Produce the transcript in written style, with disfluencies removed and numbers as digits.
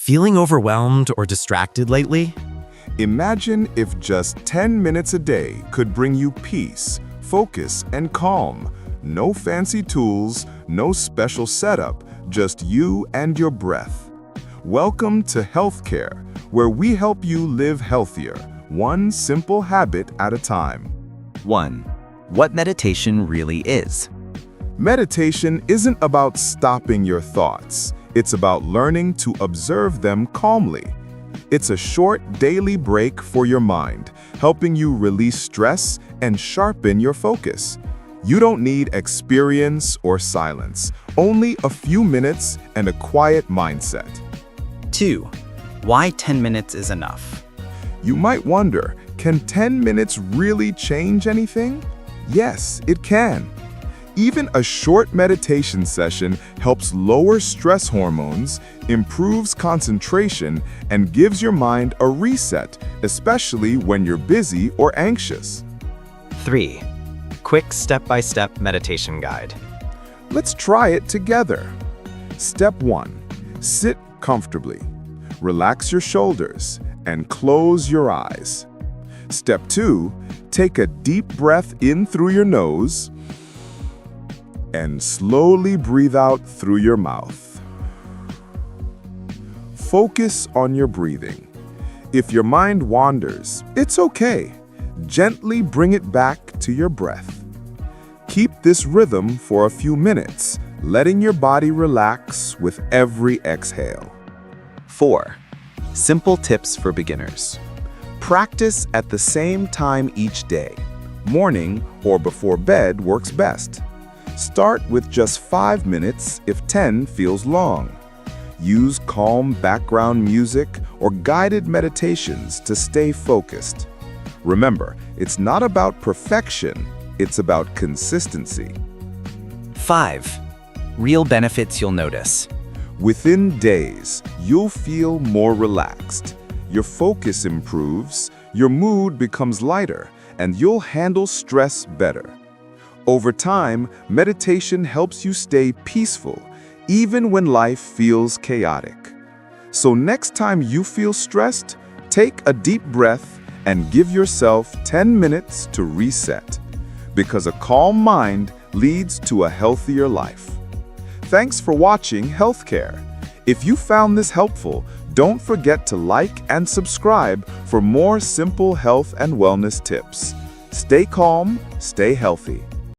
Feeling overwhelmed or distracted lately? Imagine if just 10 minutes a day could bring you peace, focus, and calm. No fancy tools, no special setup, just you and your breath. Welcome to Healthcare, where we help you live healthier, one simple habit at a time. 1. What meditation really is. Meditation isn't about stopping your thoughts. It's about learning to observe them calmly. It's a short daily break for your mind, helping you release stress and sharpen your focus. You don't need experience or silence, only a few minutes and a quiet mindset. 2. Why 10 minutes is enough. You might wonder, can 10 minutes really change anything? Yes, it can. Even a short meditation session helps lower stress hormones, improves concentration, and gives your mind a reset, especially when you're busy or anxious. 3. Quick step-by-step meditation guide. Let's try it together. Step 1. Sit comfortably. Relax your shoulders and close your eyes. Step 2. Take a deep breath in through your nose and slowly breathe out through your mouth. Focus on your breathing. If your mind wanders, it's okay. Gently bring it back to your breath. Keep this rhythm for a few minutes, letting your body relax with every exhale. 4. Simple tips for beginners. Practice at the same time each day. Morning or before bed works best. Start with just 5 minutes if 10 feels long. Use calm background music or guided meditations to stay focused. Remember, it's not about perfection, it's about consistency. 5. Real benefits you'll notice. Within days, you'll feel more relaxed. Your focus improves, your mood becomes lighter, and you'll handle stress better. Over time, meditation helps you stay peaceful, even when life feels chaotic. So next time you feel stressed, take a deep breath and give yourself 10 minutes to reset. Because a calm mind leads to a healthier life. Thanks for watching Healthcare. If you found this helpful, don't forget to like and subscribe for more simple health and wellness tips. Stay calm, stay healthy.